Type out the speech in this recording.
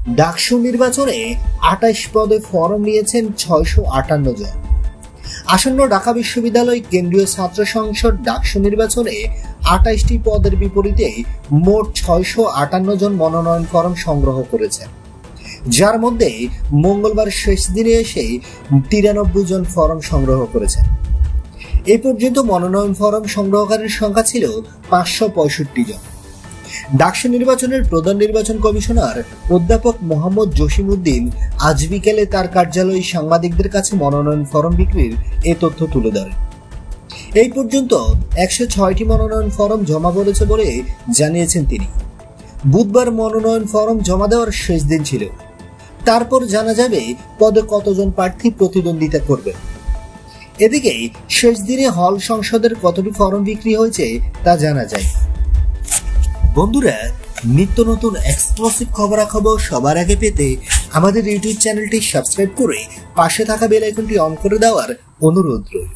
ডাকসু নির্বাচনে ২৮ পদে ফরম নিয়েছেন ৬৫৮ জন। আসন্ন ঢাকা বিশ্ববিদ্যালয় কেন্দ্রীয় ছাত্র সংসদ ডাকসু নির্বাচনে ২৮টি পদের বিপরীতে মোট ৬৫৮ জন মনোনয়ন ফরম সংগ্রহ করেছেন, যার মধ্যে মঙ্গলবার শেষ দিনে এসে ৯৩ জন ফরম সংগ্রহ করেছেন। এ পর্যন্ত মনোনয়ন ফরম সংগ্রহকারীর সংখ্যা ছিল ৫৬৫ জন। ডাকসু নির্বাচনের প্রধান নির্বাচন কমিশনার অধ্যাপক মোহাম্মদ জসিমউদ্দিন আজ বিকেলে তার কার্যালয়ে সাংবাদিকদের কাছে মনোনয়ন ফরম বিক্রির এ তথ্য তুলে ধরেন। এই পর্যন্ত ১০৬টি মনোনয়ন ফরম জমা পড়েছে বলে জানিয়েছেন তিনি। বুধবার মনোনয়ন ফরম জমা দেওয়ার শেষ দিন ছিল। তারপর জানা যাবে পদে কতজন প্রার্থী প্রতিদ্বন্দ্বিতা করবে। এদিকে শেষ দিনে হল সংসদের কতটি ফরম বিক্রি হয়েছে তা জানা যায়। বন্ধুরা, নিত্য নতুন এক্সক্লুসিভ খবরাখবর সবার আগে পেতে আমাদের ইউটিউব চ্যানেলটি সাবস্ক্রাইব করে পাশে থাকা বেল আইকনটি অন করে দেওয়ার অনুরোধ রইল।